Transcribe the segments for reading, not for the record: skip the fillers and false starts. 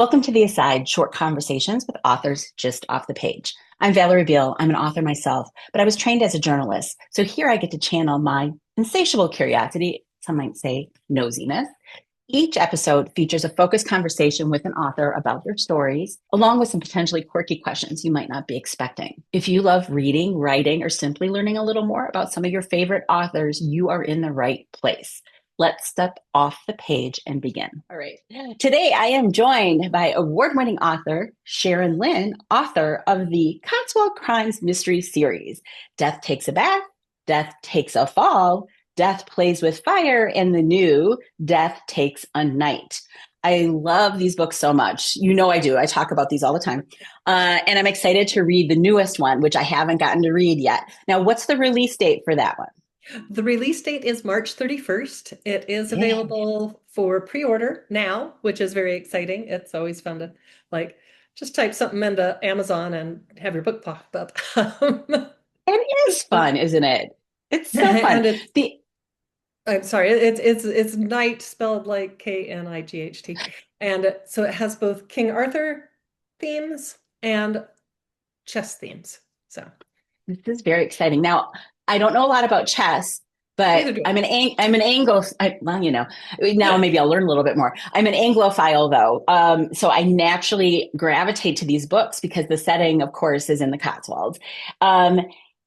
Welcome to The Aside, short conversations with authors just off the page. I'm Valerie Beal. I'm an author myself, but I was trained as a journalist. So here I get to channel my insatiable curiosity, some might say nosiness. Each episode features a focused conversation with an author about their stories, along with some potentially quirky questions you might not be expecting. If you love reading, writing, or simply learning a little more about some of your favorite authors, you are in the right place. Let's step off the page and begin. All right. Today, I am joined by award-winning author Sharon Lynn, author of the Cotswold Crimes Mystery Series, Death Takes a Bath, Death Takes a Fall, Death Plays with Fire, and the new Death Takes a Night. I love these books so much. You know I do. I talk about these all the time. And I'm excited to read the newest one, which I haven't gotten to read yet. Now, what's the release date for that one? The release date is March 31st. It is Yeah. available for pre-order now, which is very exciting. It's always fun to like just type something into Amazon and have your book pop up. It is fun, isn't it? It's so fun. And it's The I'm sorry, it's Knight spelled like Knight. And so it has both King Arthur themes and chess themes. So This is very exciting. Now, I don't know a lot about chess, but neither do I'm an Anglo. Well, now I. maybe I'll learn a little bit more. I'm an Anglophile though, so I naturally gravitate to these books because the setting, of course, is in the Cotswolds. Um,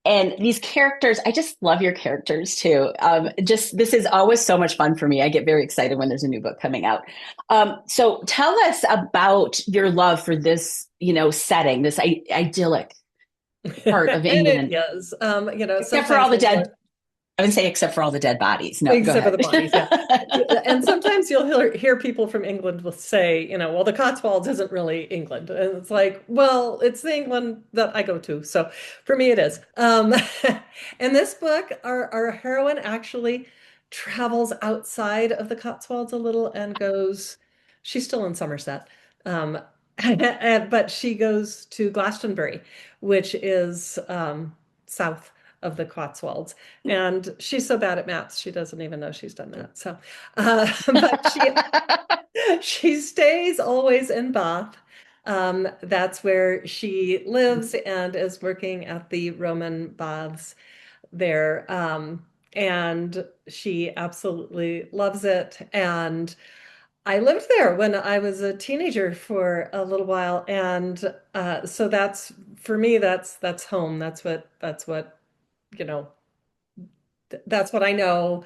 and these characters, I just love your characters too. Just this is always so much fun for me. I get very excited when there's a new book coming out. So tell us about your love for this, setting, this idyllic part of And it England. is. Except for all Sometimes the you'll dead, I would say except for all the dead bodies. No, go except for ahead. the bodies, yeah. And sometimes you'll hear people from England will say, well, the Cotswolds isn't really England. And it's like, well, it's the England that I go to. So for me, it is. In this book, our heroine actually travels outside of the Cotswolds a little and she's still in Somerset. Um, but she goes to Glastonbury, which is south of the Cotswolds. And she's so bad at maps, she doesn't even know she's done that. So, but she stays always in Bath. That's where she lives and is working at the Roman baths there. And she absolutely loves it. And I lived there when I was a teenager for a little while, and so that's for me. That's home. That's what you know that's what I know.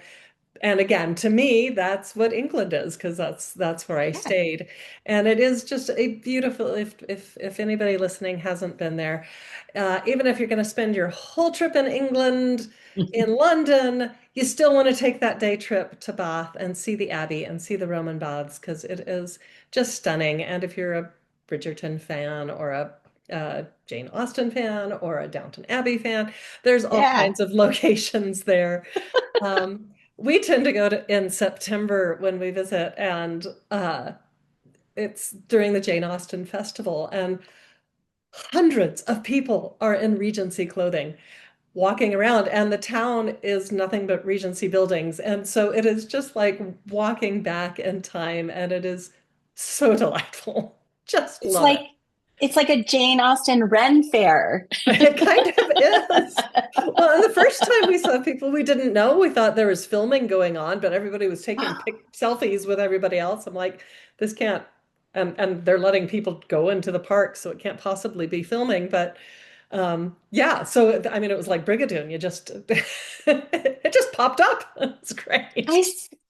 And again, to me, that's what England is because that's where I Yeah. stayed. And it is just a beautiful, if anybody listening hasn't been there, even if you're going to spend your whole trip in England, in London, you still want to take that day trip to Bath and see the Abbey and see the Roman baths because it is just stunning. And if you're a Bridgerton fan or a Jane Austen fan or a Downton Abbey fan, there's all Yeah. kinds of locations there. We tend to go in September when we visit, and it's during the Jane Austen Festival, and hundreds of people are in Regency clothing walking around, and the town is nothing but Regency buildings. And so it is just like walking back in time, and it is so delightful. Just It's love like it. it's like a Jane Austen Ren fair. It kind of is. Well, and the first time we saw people we didn't know, we thought there was filming going on, but everybody was taking selfies with everybody else. I'm like, this can't, and they're letting people go into the park, so it can't possibly be filming. But yeah, so I mean, it was like Brigadoon. You just, it just popped up. It's great.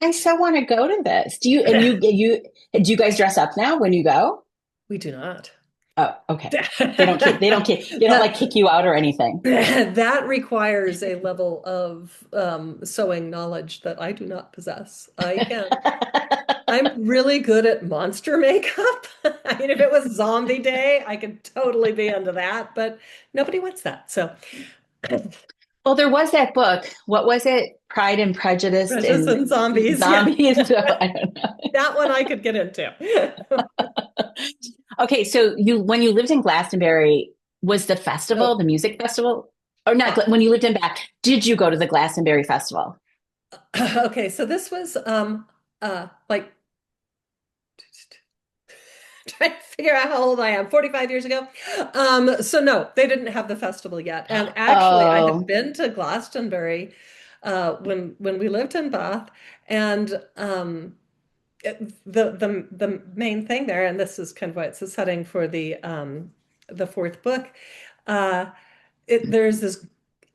I so want to go to this. Do you guys dress up now when you go? We do not. Oh, okay. They don't like That kick you out or anything. that requires a level of sewing knowledge that I do not possess. I'm really good at monster makeup. I mean, if it was zombie day, I could totally be into that, but nobody wants that. So, Well, there was that book. What was it? Pride and Prejudice Prejudice and and Zombies, yeah, Zombies. So, I don't that one I could get into. know. Okay, so you when you lived in Glastonbury, was the Oh, festival, the music festival, or not? ah, When you lived in Bath, did you go to the Glastonbury Festival? okay, so this was like trying to figure out how old I am, 45 years ago. So no, they didn't have the festival yet. And actually, I had Oh, been to Glastonbury when we lived in Bath, and the main thing there, and this is kind of why it's the setting for the fourth book. Uh, there's this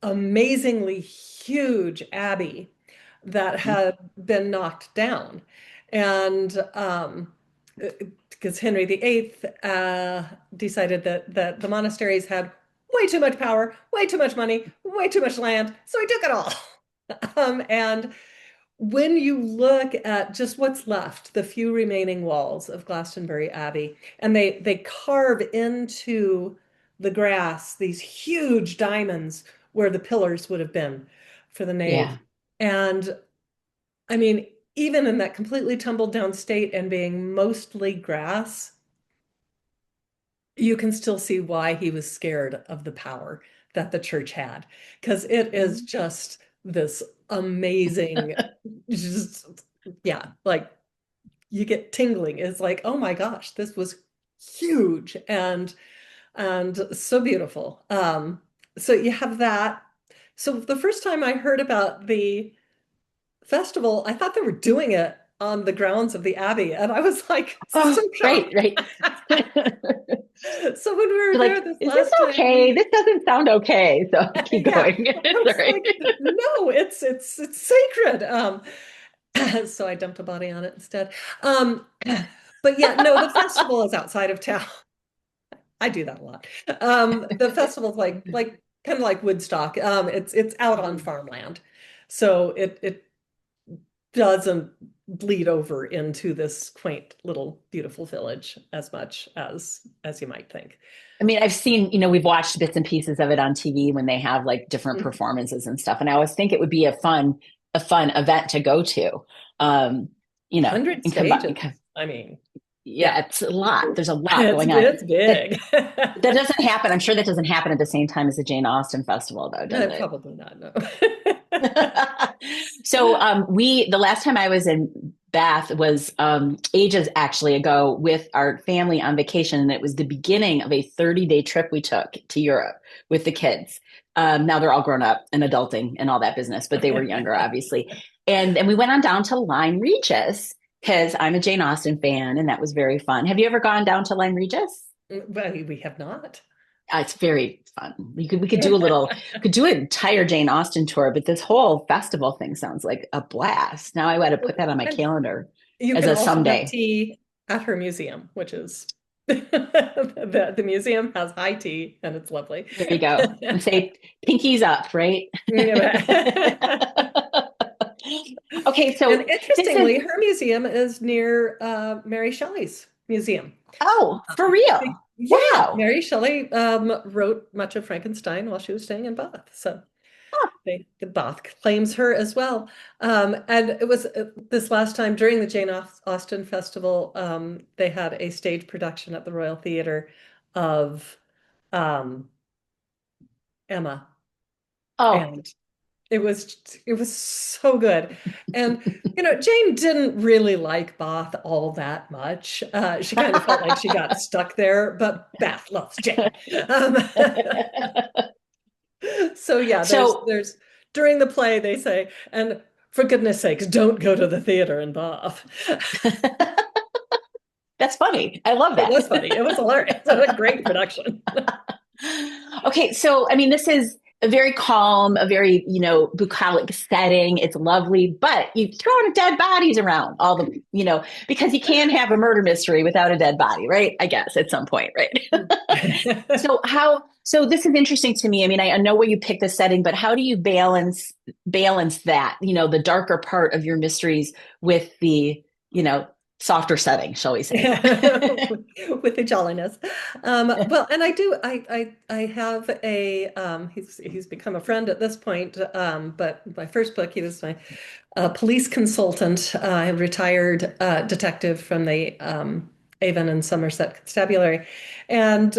amazingly huge abbey that had been knocked down, and because Henry VIII decided that the monasteries had way too much power, way too much money, way too much land, so he took it all. And when you look at just what's left, the few remaining walls of Glastonbury Abbey, and they carve into the grass these huge diamonds where the pillars would have been for the nave. yeah. And I mean, even in that completely tumbled down state and being mostly grass, you can still see why he was scared of the power that the church had, because it is just this amazing, just yeah, like you get tingling. It's like, oh my gosh, this was huge and so beautiful. So you have that. So the first time I heard about the festival, I thought they were doing it on the grounds of the Abbey, and I was like so Oh, right, shocked. right. So when we were You're there like, this is this last time, okay? This doesn't sound okay. So keep yeah, going. I was Sorry. like, no, it's sacred. So I dumped a body on it instead. But yeah, no, the festival is outside of town. I do that a lot. The festival's like kind of like Woodstock. It's out on farmland, so it doesn't bleed over into this quaint little beautiful village as much as you might think. I mean, I've seen, we've watched bits and pieces of it on TV when they have like different Mhm. performances and stuff. And I always think it would be a fun event to go to. Um, you know, 100 and combine, stages. I mean, yeah, yeah, it's a lot. There's a lot it's going on. it's That big. that doesn't happen. I'm sure that doesn't happen at the same time as the Jane Austen Festival, though, does it? Probably not, no. So the last time I was in Bath was ages actually ago with our family on vacation, and it was the beginning of a 30-day trip we took to Europe with the kids. Now they're all grown up and adulting and all that business, but they were younger, obviously. And we went on down to Lyme Regis because I'm a Jane Austen fan, and that was very fun. Have you ever gone down to Lyme Regis? Well, we have not. It's very fun. We could do an entire Jane Austen tour, but this whole festival thing sounds like a blast. Now I got to put that on my And calendar you as can a also have someday. tea at her museum, which is the museum has high tea and it's lovely. There you go. And say pinkies up, right? Okay, And so this is interestingly, her museum is near Mary Shelley's museum. oh, for real. Yeah, Wow. Mary Shelley wrote much of Frankenstein while she was staying in Bath. So Huh. the Bath claims her as well. And it was this last time during the Jane Austen Festival, they had a stage production at the Royal Theatre of um, Emma. Oh. And it was so good. And Jane didn't really like Bath all that much. She kind of felt like she got stuck there, but Bath loves Jane. Um, so yeah, there's So there's during the play they say, and for goodness sakes, don't go to the theater in Bath. that's funny. I love It that. was funny. It was hilarious. It was a great production. Okay, so I mean, this is a very calm, a very, bucolic setting. It's lovely, but you throw dead bodies around all because you can't have a murder mystery without a dead body, right? I guess at some point, right? So this is interesting to me. I mean, I know where you pick the setting, but how do you balance that, the darker part of your mysteries with the, softer setting, shall we say? With the jolliness. Well, and I have he's become a friend at this point. But my first book, he was my police consultant, retired detective from the Avon and Somerset Constabulary, and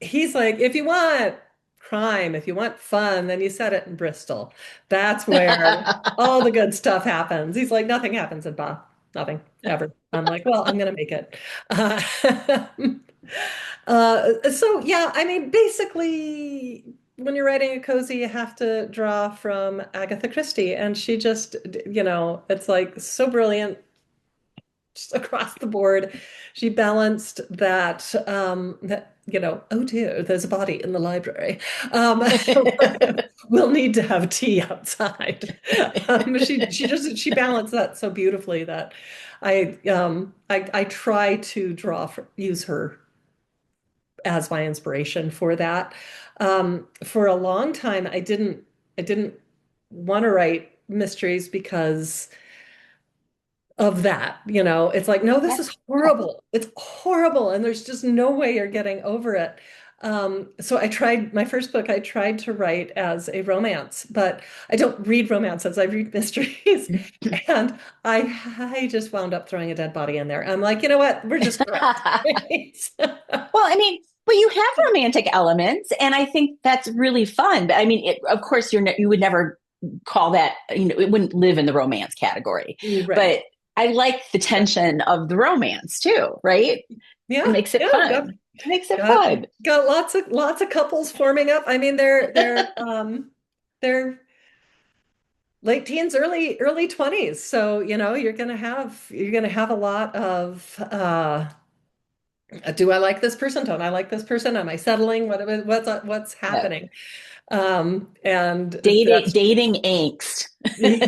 he's like, if you want crime, if you want fun, then you set it in Bristol. That's where all the good stuff happens. He's like, nothing happens in Bath. nothing ever. I'm like, well, I'm gonna make it. Uh, so yeah, I mean, basically, when you're writing a cozy, you have to draw from Agatha Christie, and she just, it's like so brilliant just across the board. She balanced that, oh dear, there's a body in the library. Um, we'll need to have tea outside. She balanced that so beautifully that I try to use her as my inspiration for that. For a long time, I didn't want to write mysteries because of that. It's like, no, this That's is cool. horrible. It's horrible. And there's just no way you're getting over it. So I tried my first book, I tried to write as a romance, but I don't read romances, I read mysteries. And I just wound up throwing a dead body in there. I'm like, you know what? We're just gonna write. Well, I mean, but you have romantic elements, and I think that's really fun. But I mean, of course, you would never call that, it wouldn't live in the romance category. Right. But I like the tension of the romance too, right? It Yeah, makes it yeah, got fun. It makes it got fun. got lots of couples forming up. I mean, they're late teens, early 20s. So, you're gonna have a lot of do I like this person? Don't I like this person? Am I settling? What's Yeah. happening? And Dating that's dating angst.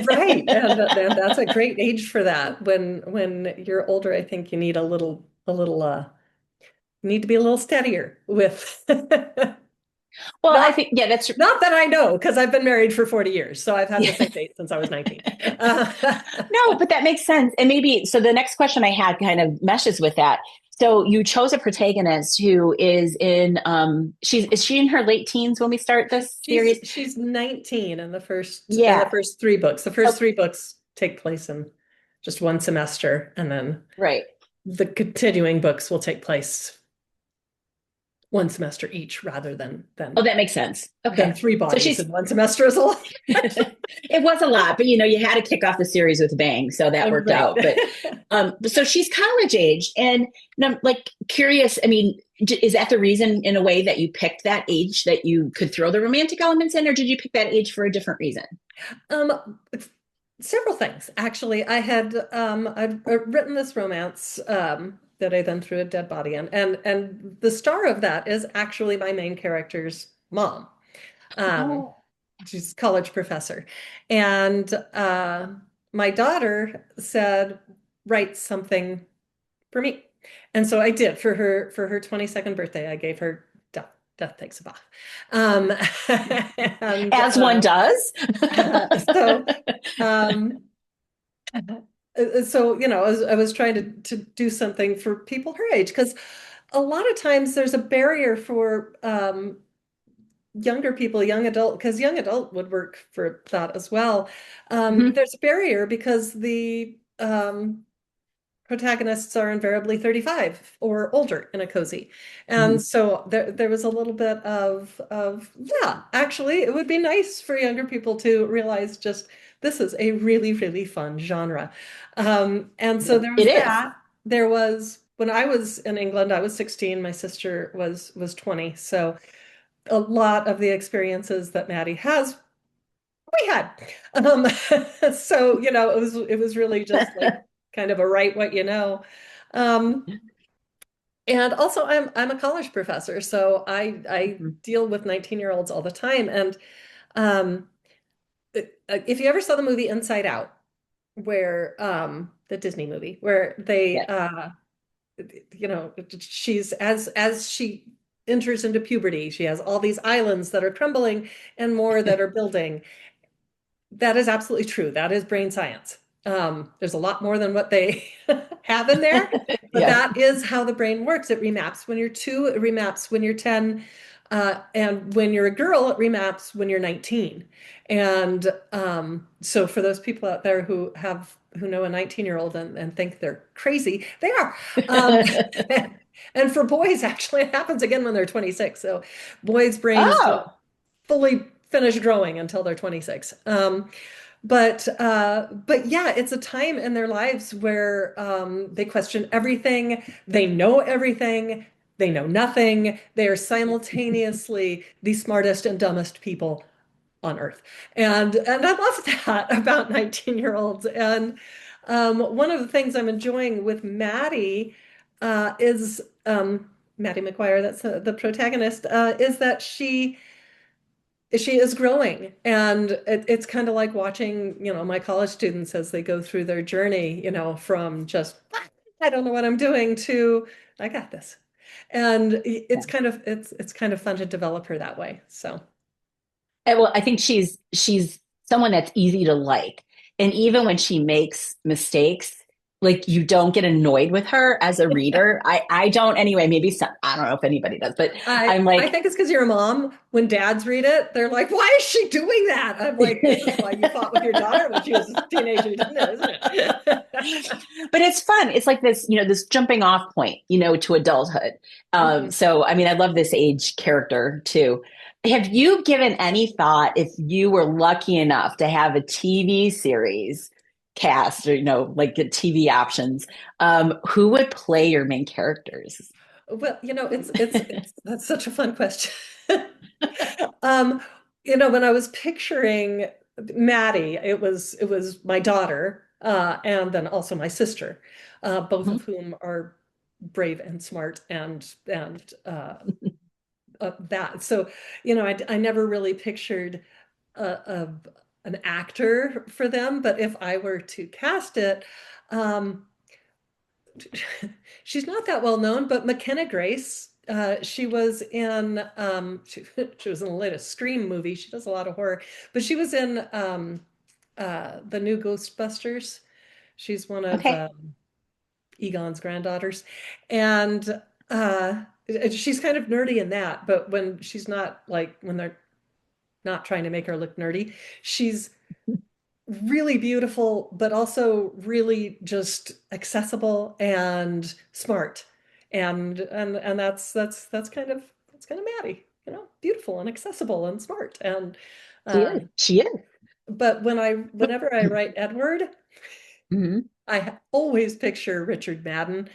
right. And that's a great age for that. When you're older, I think you need need to be a little steadier with Well, I not think, yeah, that's not that I know, because I've been married for 40 years, so I've had the yeah. same date since I was 19. Uh, No, but that makes sense. And maybe so the next question I had kind of meshes with that. So you chose a protagonist who is she in her late teens when we start this she's series? she's 19 in the Yeah. first three books. The first Oh, three books take place in just one semester, and then right. the continuing books will take place one semester each, rather than Oh, than that makes sense. than Okay. three So bodies she's in one semester is a lot. it was a lot, but you had to kick off the series with a bang, so that worked Right. out. But so she's college age, and I'm like curious. I mean, is that the reason, in a way, that you picked that age that you could throw the romantic elements in, or did you pick that age for a different reason? Several things, actually. I'd written this romance that I then threw a dead body in, and the star of that is actually my main character's mom. Um, Oh, she's a college professor, and my daughter said, "Write something for me," and so I did for her 22nd birthday. I gave her Death Takes a Bath, um, and as one does. so. Um, I was trying to do something for people her age, because a lot of times there's a barrier for younger people, young adult, because young adult would work for that as well. Mhm. There's a barrier because the protagonists are invariably 35 or older in a cozy. And Mhm. so there was a little bit of yeah, actually it would be nice for younger people to realize just this is a really, really fun genre. And so Yeah, there it was is. that. There was when I was in England, I was 16, my sister was 20. So a lot of the experiences that Maddie has, we had. Um, so, it was really just like kind of a write what you know. Um, and also I'm a college professor, so I Mhm. deal with 19-year-olds all the time. And um, if you ever saw the movie Inside Out, where the Disney movie, where they Yes. she's as she enters into puberty, she has all these islands that are crumbling and more that are building. That is absolutely true. That is brain science. There's a lot more than what they have in there, but Yes. that is how the brain works. It remaps when you're 2, it remaps when you're 10, and when you're a girl, it remaps when you're 19. And so for those people out there who know a 19-year-old and think they're crazy, they are. Um, and for boys, actually, it happens again when they're 26. So boys' brains don't Oh, fully finish growing until they're 26. But yeah, it's a time in their lives where they question everything, they know everything, they know nothing. They are simultaneously the smartest and dumbest people on earth. And I love that about 19-year-olds. And one of the things I'm enjoying with Maddie is Maddie McGuire, that's the protagonist, is that she is growing. And it's kind of like watching, my college students as they go through their journey, from just, I don't know what I'm doing to, I got this. And it's kind of fun to develop her that way. So. Well, I think she's someone that's easy to like. And even when she makes mistakes, like you don't get annoyed with her as a reader. I don't anyway, maybe some, I don't know if anybody does, but I I'm I like think it's because you're a mom. When dads read it, they're like, "Why is she doing that?" I'm like, "This is why you fought with your daughter when she was a teenager, didn't it? Isn't it?" but it's fun. It's like this, this jumping off point, to adulthood. Mhm. So, I mean, I love this age character too. Have you given any thought if you were lucky enough to have a TV series cast or, like the TV options, who would play your main characters? Well, it's that's such a fun question. Um, when I was picturing Maddie, it was my daughter, and then also my sister, both of whom are brave and smart and that. So, I never really pictured a an actor for them, but if I were to cast it, um, she's not that well known, but McKenna Grace. She was in she was in the latest Scream movie. She does a lot of horror, but she was in the new Ghostbusters. She's one of Okay. Egon's granddaughters, and she's kind of nerdy in that. But when she's not like when they're not trying to make her look nerdy, she's really beautiful, but also really just accessible and smart. And that's kind of Maddie, beautiful and accessible and smart. And She is. um, She is. but whenever I write Edward, Mhm. I always picture Richard Madden,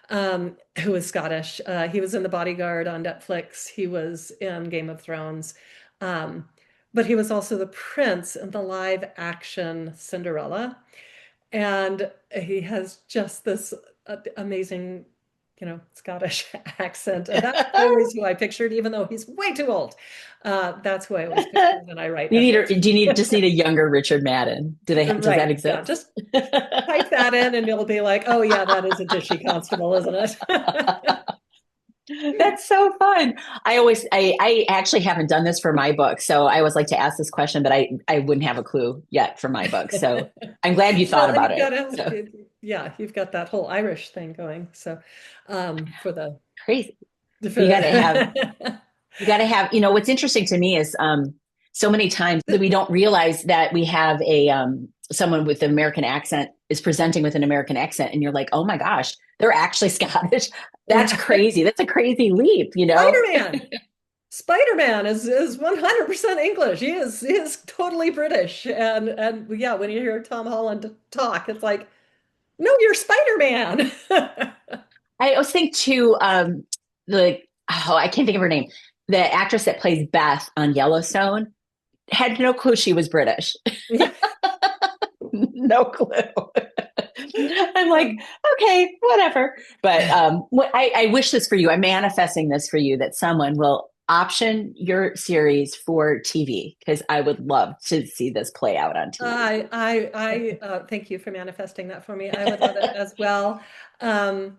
who is Scottish. He was in The Bodyguard on Netflix. He was in Game of Thrones. Um, but he was also the prince in the live action Cinderella. And he has just this amazing, Scottish accent. And that's always who I pictured, even though he's way too old. That's who I always picture when I write Edward. Do you need just need a younger Richard Madden? Does that Right. Yeah. exist? Just type that in and you'll be like, oh, yeah, that is a dishy constable, isn't it? That's so fun. I actually haven't done this for my book. So I always like to ask this question, but I wouldn't have a clue yet for my book. So I'm glad you thought Well, and about it. So yeah, you've got that whole Irish thing going. So, for crazy. You got to have, the, what's interesting to me is so many times that we don't realize that we have someone with an American accent is presenting with an American accent. And you're like, oh my gosh, they're actually Scottish. That's crazy. That's a crazy leap. Spider-Man. Spider-Man is 100% English. He is totally British. And yeah, when you hear Tom Holland talk, it's like, no, you're Spider-Man. I always think too, the I can't think of her name. The actress that plays Beth on Yellowstone had no clue she was British. Yeah. No clue. I'm like, okay, whatever. But I wish this for you. I'm manifesting this for you that someone will option your series for TV because I would love to see this play out on TV. I thank you for manifesting that for me. I would love it as well. Um,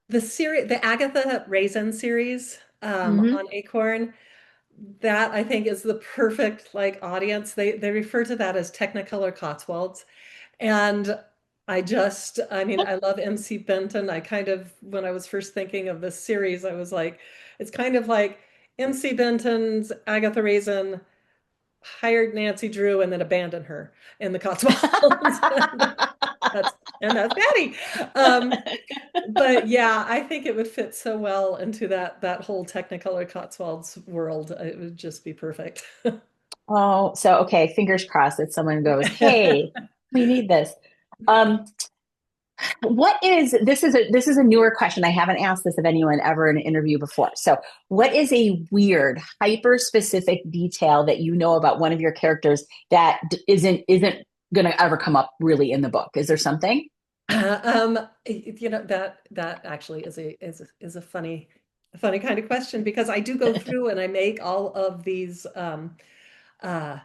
the Agatha Raisin series Mm-hmm. on Acorn, that I think is the perfect like audience. They refer to that as Technicolor Cotswolds. And I mean, I love MC Benton. When I was first thinking of this series, I was like, it's kind of like MC Benton's Agatha Raisin hired Nancy Drew and then abandoned her in the Cotswolds. That's and that's Patty. Um, but yeah, I think it would fit so well into that whole Technicolor Cotswolds world. It would just be perfect. Oh, so okay, fingers crossed that someone goes, "Hey, we need this." Um, what is this is a newer question. I haven't asked this of anyone ever in an interview before. So, what is a weird, hyper specific detail that you know about one of your characters that isn't going to ever come up really in the book? Is there something? That actually is a funny kind of question because I do go through and I make all of these uh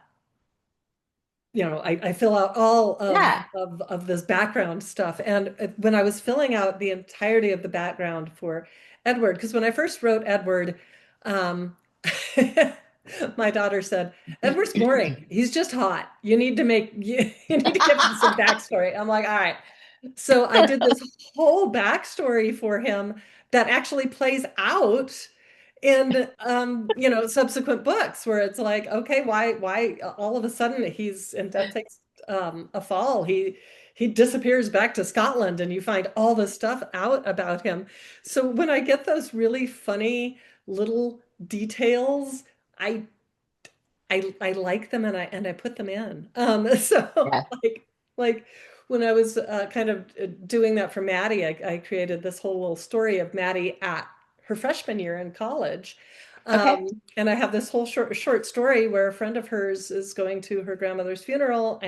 I fill out all Yeah. of this background stuff. And when I was filling out the entirety of the background for Edward, because when I first wrote Edward, um, my daughter said, Edward's boring. He's just hot. You need to give him some backstory. I'm like, all right. So I did this whole backstory for him that actually plays out in subsequent books where it's like, okay, why all of a sudden he's and that takes a fall. He disappears back to Scotland and you find all this stuff out about him. So when I get those really funny little details, I I like them and I put them in. So Yeah. like when I was kind of doing that for Maddie, I created this whole little story of Maddie at her freshman year in college. Okay. And I have this whole short story where a friend of hers is going to her grandmother's funeral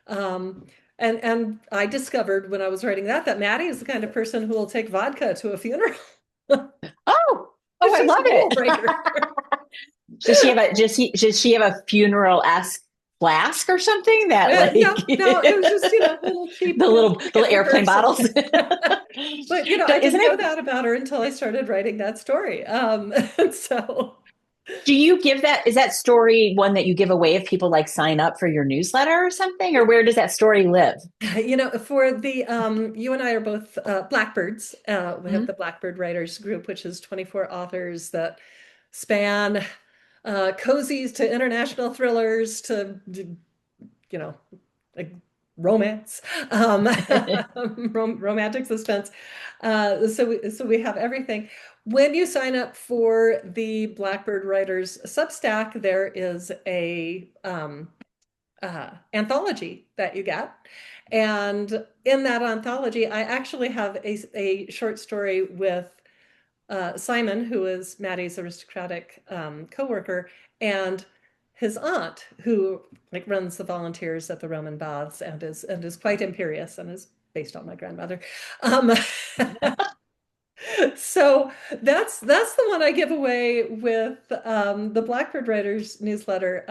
um and I discovered when I was writing that Maddie is the kind of person who will take vodka to a funeral. Oh, oh, I She's a love rule it. breaker. Does she have a funeral-esque flask or something that like No, it was just, little cheap, the little Stanley airplane version. bottles? But, I Isn't didn't know it? that about her until I started writing that story. So, Do you give that? Is that story one that you give away if people like sign up for your newsletter or something, or where does that story live? for you and I are both Blackbirds. We have Mhm. the Blackbird Writers Group, which is 24 authors that span cozies to international thrillers to, like romance, um, romantic suspense. So we have everything. When you sign up for the Blackbird Writers Substack, there is a anthology that you get. And in that anthology, I actually have a short story with Simon, who is Maddie's aristocratic co-worker, and his aunt, who like runs the volunteers at the Roman baths and is quite imperious and is based on my grandmother. Um, so that's the one I give away with the Blackbird Writers newsletter.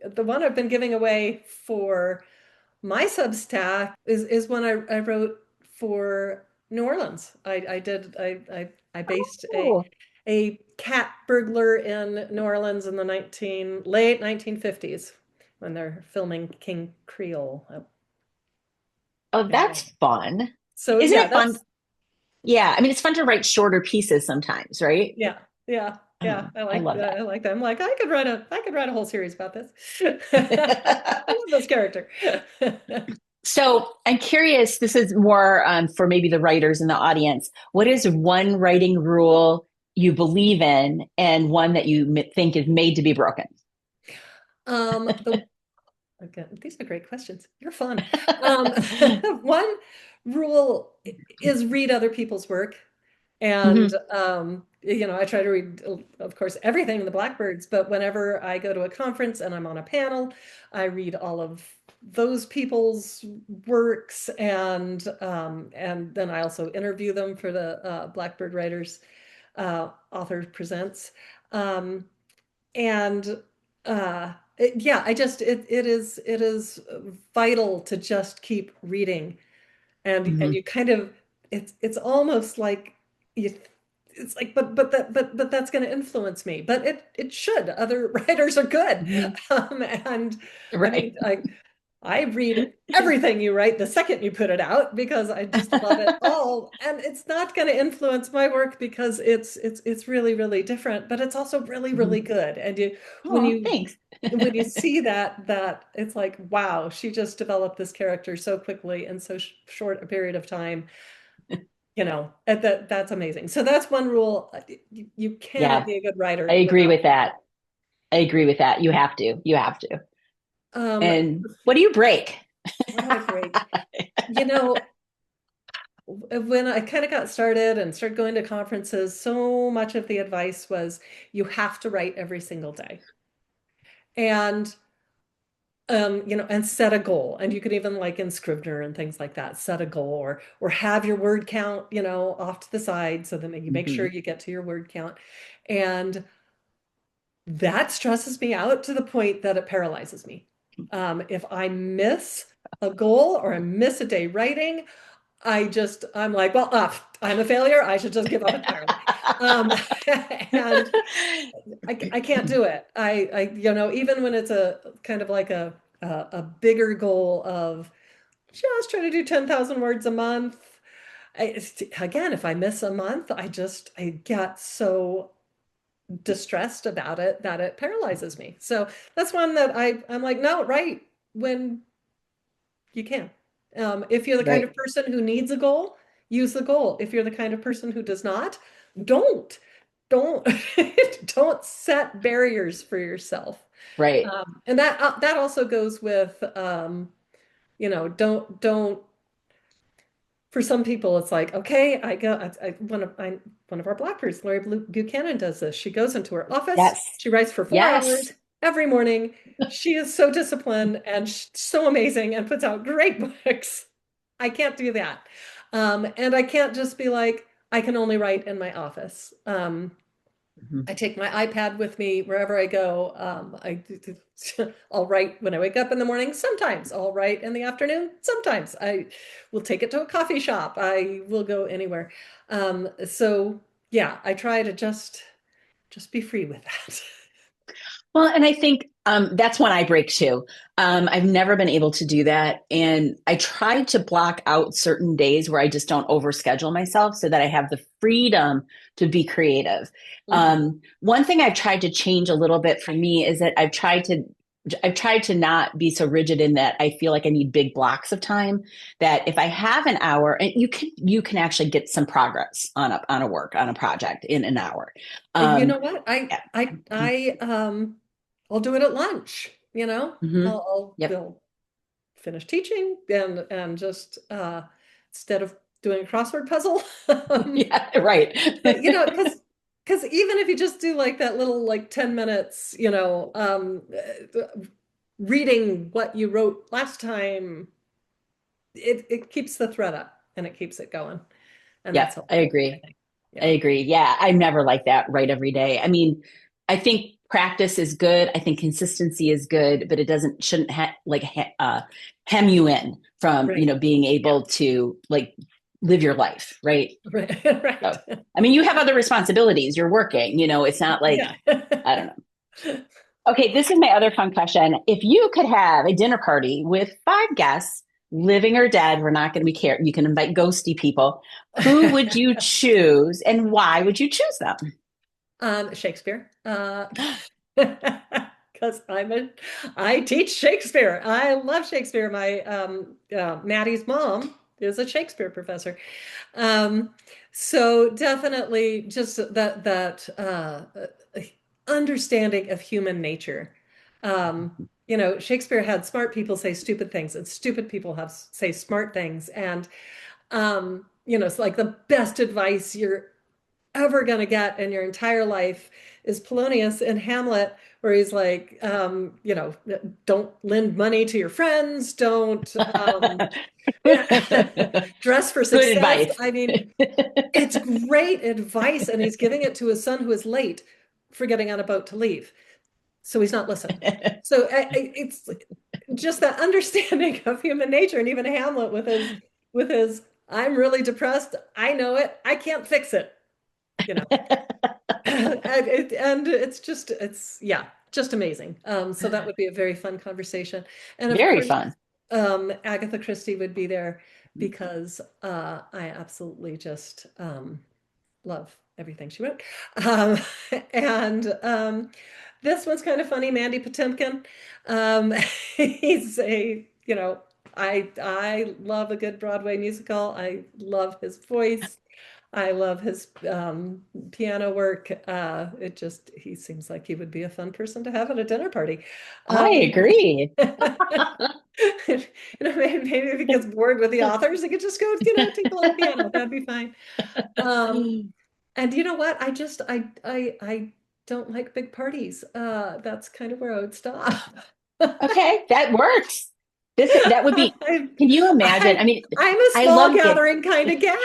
The one I've been giving away for my Substack is one I wrote for New Orleans. I based Oh, a cat burglar in New Orleans in the late 1950s when they're filming King Creole. oh, Yeah. that's fun. So Isn't yeah, it fun? that's Yeah, I mean, it's fun to write shorter pieces sometimes, right? yeah, yeah, yeah. Oh, I love I like that. I'm like, I could write a whole series about this. I that. love this character. So I'm curious, this is more for maybe the writers in the audience. What is one writing rule you believe in and one that you think is made to be broken? The Again, these are great questions. You're fun. Um, one rule is read other people's work. And, Mhm. I try to read, of course, everything in the Blackbirds, but whenever I go to a conference and I'm on a panel, I read all of those people's works and then I also interview them for the Blackbird Writers Author Presents. Um, and yeah, it is vital to just keep reading and Mhm. you kind of it's almost like you it's like but that's going to influence me, but it should. Other writers are good. Mhm. And I mean, Right. I read everything you write the second you put it out because I just love it all. And it's not going to influence my work because it's really, really different, but it's also really, really Mhm. good. And when Oh, you thanks. when you see that it's like, wow, she just developed this character so quickly in so short a period of time. That's amazing. So that's one rule. You cannot Yeah, be a good I writer agree without with that. I agree with that. You have to. You have to. Um, And what do you break? what do I break? You know, when I kind of got started and started going to conferences, so much of the advice was you have to write every single day. And and set a goal. And you could even like in Scrivener and things like that, set a goal or have your word count, off to the side so that you make sure Mhm. you get to your word count. And that stresses me out to the point that it paralyzes me. If I miss a goal or I miss a day writing, I'm like, well, I'm a failure. I should just give up entirely. Um, and I can't do it. Even when it's a kind of like a bigger goal of just trying to do 10,000 words a month. Again, if I miss a month, I get so distressed about it that it paralyzes me. So that's one that I'm like, no, right when you can. If you're the kind Right. of person who needs a goal, use the goal. If you're the kind of person who does not, don't. Don't don't set barriers for yourself. Right. And that also goes with don't for some people it's like, okay, one of our blockers, Lori Buchanan, does this. She goes into her office, Yes. she writes for 4 hours Yes. every morning. She is so disciplined and so amazing and puts out great books. I can't do that. And I can't just be like, I can only write in my office. Mhm. I take my iPad with me wherever I go. I'll write when I wake up in the morning. Sometimes I'll write in the afternoon. Sometimes I will take it to a coffee shop. I will go anywhere. So yeah, I try to just be free with that. Well, and I think that's when I break too. I've never been able to do that. And I try to block out certain days where I just don't overschedule myself so that I have the freedom to be creative. Mhm. One thing I've tried to change a little bit for me is that I've tried to not be so rigid in that I feel like I need big blocks of time. That if I have an hour, and you can actually get some progress on a work on a project in an hour. You Um, know what? yeah. I'll do it at lunch, Hmm. Yep. I'll finish teaching and just instead of doing a crossword puzzle. Yeah, right. But because even if you just do like that little like 10 minutes, reading what you wrote last time, it keeps the thread up and it keeps it going. And Yep, that's I helpful, I agree. think. I Yeah. agree. Yeah, I never like that right every day. I mean, I think practice is good. I think consistency is good, but it doesn't shouldn't hem you in from, Right. being able to like live your life, right? Right. Right. So, I mean, you have other responsibilities. You're working, it's not like Yeah. I don't know. Okay, this is my other fun question. If you could have a dinner party with five guests, living or dead, we're not going to be care. You can invite ghosty people. Who would you choose, and why would you choose them? Shakespeare. Because I teach Shakespeare. I love Shakespeare. My Maddie's mom is a Shakespeare professor. Um, so definitely just that understanding of human nature. Shakespeare had smart people say stupid things, and stupid people have say smart things, and it's like the best advice you're ever going to get in your entire life is Polonius in Hamlet, where he's like, don't lend money to your friends, don't dress for Good success. advice. I mean, it's great advice, and he's giving it to his son who is late for getting on a boat to leave. So he's not listening. So it's just that understanding of human nature, and even Hamlet with his I'm really depressed. I know it. I can't fix it. You know, and it's just amazing. So that would be a very fun conversation. And of Very course, fun. Agatha Christie would be there because I absolutely just love everything she wrote. Um, and this one's kind of funny, Mandy Patinkin. Um, he's I love a good Broadway musical. I love his voice. I love his piano work. He seems like he would be a fun person to have at a dinner party. I Um, agree. maybe if he gets bored with the authors, he could just go, take a little piano. That'd be fine. Um, and you know what? I don't like big parties. That's kind of where I would stop. Okay, that works. That would be, I, can you imagine? I, I mean, I'm a I small love it. gathering kind of gal.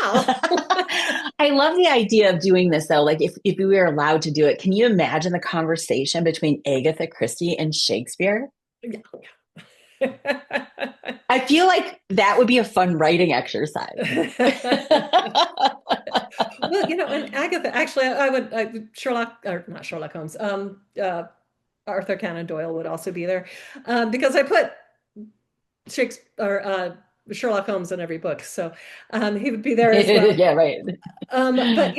I love the idea of doing this though. Like if we were allowed to do it, can you imagine the conversation between Agatha Christie and Shakespeare? I feel like that would be a fun writing exercise. Well, and Agatha, actually, Sherlock, or not Sherlock Holmes, Arthur Conan Doyle would also be there, because I put Shakespeare or Sherlock Holmes in every book, so he would be there as well. Yeah, right. But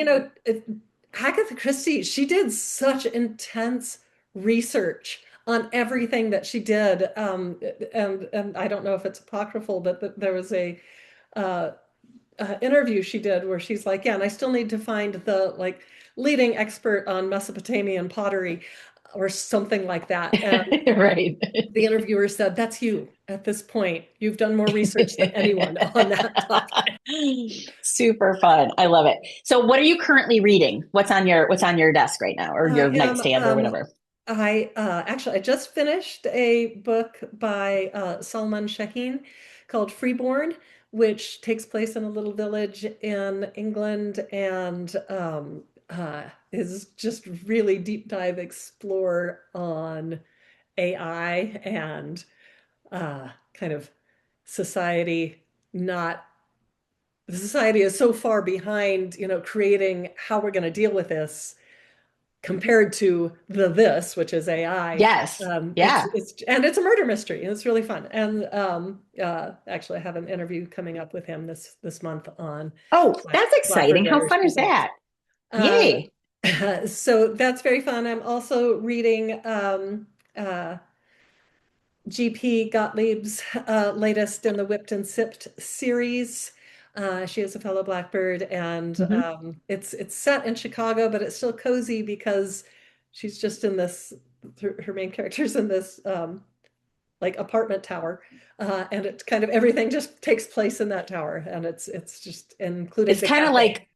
Agatha Christie, she did such intense research on everything that she did, and I don't know if it's apocryphal, but there was a uh, interview she did where she's like, yeah, and I still need to find the like leading expert on Mesopotamian pottery or something like that. And Right. the interviewer said, that's you at this point. You've done more research than anyone on that topic. Super fun. I love it. So what are you currently reading? What's on your desk right now or I your am, nightstand or whatever? I just finished a book by Salman Shaheen called Freeborn, which takes place in a little village in England and is just really deep dive explore on AI and kind of society not the society is so far behind, creating how we're going to deal with this compared to this, which is AI. Yes. Yeah. It's a murder mystery, and it's really fun. And actually, I have an interview coming up with him this month on Oh, that's Blackbird exciting. How Writers fun is Presents. that? Um, Yay. so that's very fun. I'm also reading GP Gottlieb's latest in the Whipped and Sipped series. She is a fellow Blackbird, and Mhm. it's set in Chicago, but it's still cozy because she's just in this. Her main character's in this like apartment tower, and it kind of everything just takes place in that tower, and it's just including It's the kind of cafe.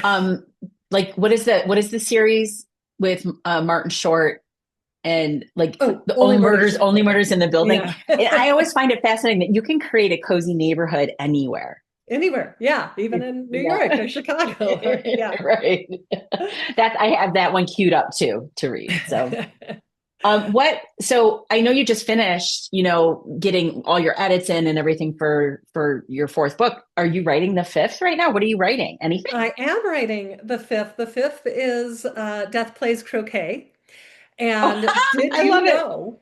um like what is the series with Martin Short and like Oh, the only murders in the only building. murders in the building. Yeah. And I always find it fascinating that you can create a cozy neighborhood anywhere. Anywhere. Yeah, even in New Yeah. York or Chicago. Yeah. Right. I have that one queued up too to read. So I know you just finished, getting all your edits in and everything for your fourth book. Are you writing the fifth right now? What are you writing? Anything? I am writing the fifth. The fifth is Death Plays Croquet. Oh, And did I you love it. know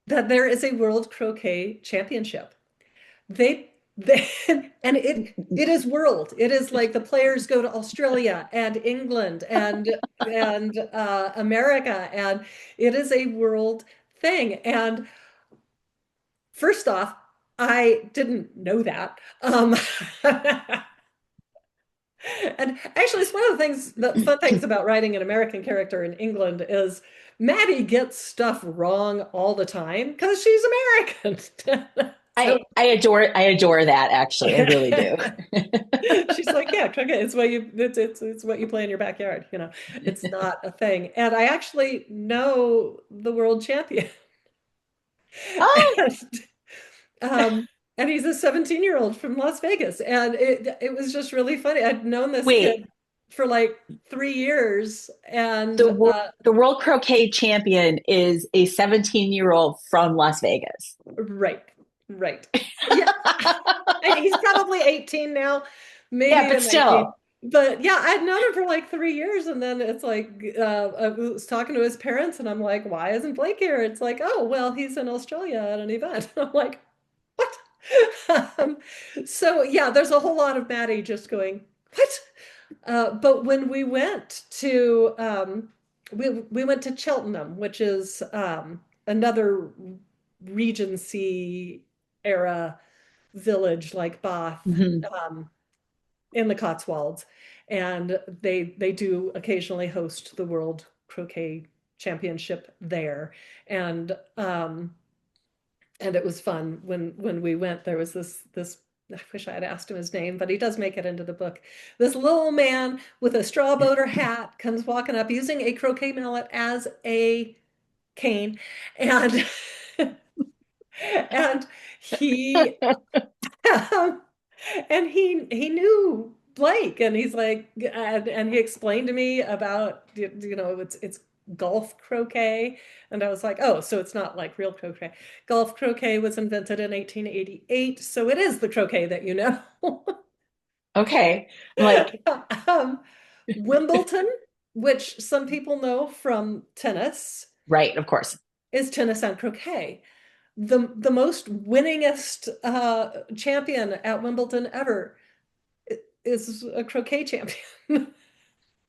that there is a World Croquet Championship? They and it is world. It is like the players go to Australia and England and America, and it is a world thing. And first off, I didn't know that. And actually, it's one of the fun things about writing an American character in England is Maddie gets stuff wrong all the time because she's American. So I adore that actually. I really do. she's like, yeah, okay, it's what you play in your backyard. It's not a thing. And I actually know the world champion. Oh, And Um, and he's a 17-year-old from Las Vegas. And it was just really funny. I'd known this wait. kid for like 3 years. And The world croquet champion is a 17-year-old from Las Vegas. right, right. Yeah. And he's probably 18 now, Yeah, maybe but even 19. still. But yeah, I'd known him for like 3 years. And then it's like, I was talking to his parents, and I'm like, why isn't Blake here? It's like, oh, well, he's in Australia at an event. I'm like, what? Um, so yeah, there's a whole lot of Maddie just going, what? But when we went to Cheltenham, which is another Regency era village like Bath, Mhm. in the Cotswolds. and they do occasionally host the World Croquet Championship there. And and it was fun when we went. There was this I wish I had asked him his name, but he does make it into the book. This little man with a straw boater hat comes walking up using a croquet mallet as a cane, and and he um, and he knew Blake, and he's like, and he explained to me about, it's golf croquet, and I was like, oh, so it's not like real croquet. Golf croquet was invented in 1888, so it is the croquet that you know. Okay. I'm like, um, Wimbledon, which some people know from tennis, right, of course. is tennis and croquet. The most winningest champion at Wimbledon ever is a croquet champion.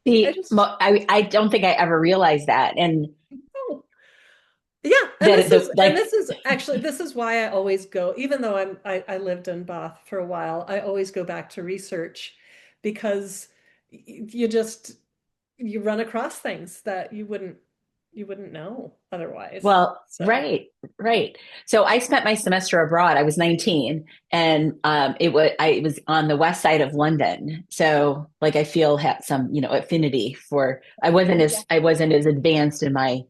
I just I don't think I ever realized that. And oh yeah, and that this is actually, this is why I always go, even though I lived in Bath for a while, I always go back to research, because you just you run across things that you wouldn't know otherwise. well, So right, right. So I spent my semester abroad. I was 19, and I was on the west side of London. So like I feel had some, affinity for. yeah. I wasn't as advanced in my,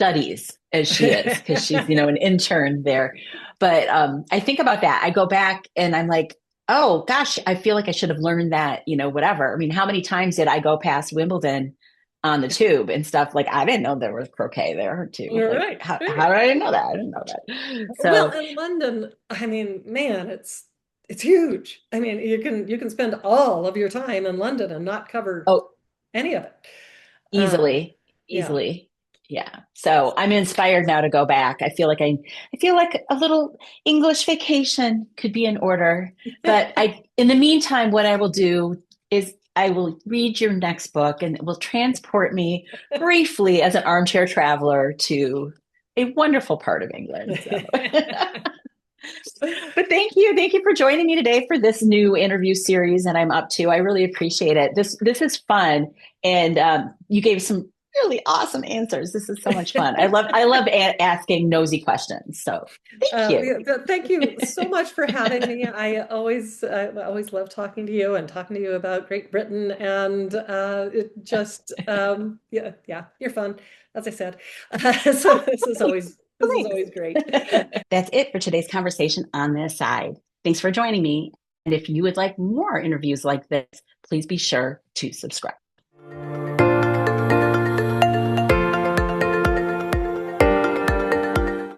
studies as she is, because she's, an intern there. But I think about that. I go back and I'm like, oh gosh, I feel like I should have learned that, whatever. I mean, how many times did I go past Wimbledon on the tube and stuff? Like, I didn't know there was croquet there too. You're Like, right, how right. did I know that? I didn't know that. Well, So, in London, I mean, man, it's huge. I mean, you can spend all of your time in London and not cover oh, any of it. Um, easily, yeah. easily. Yeah. So I'm inspired now to go back. I feel like a little English vacation could be in order. But in the meantime, what I will do is I will read your next book, and it will transport me briefly as an armchair traveler to a wonderful part of England. So, but thank you for joining me today for this new interview series that I'm up to. I really appreciate it. This is fun, and you gave some really awesome answers. This is so much fun. I love asking nosy questions. So thank you. Yeah, thank you so much for having me. I always love talking to you and talking to you about Great Britain, and it just yeah, you're fun, as I said. So Oh, thanks. this is Thanks. always great. That's it for today's conversation on this side. Thanks for joining me. And if you would like more interviews like this, please be sure to subscribe.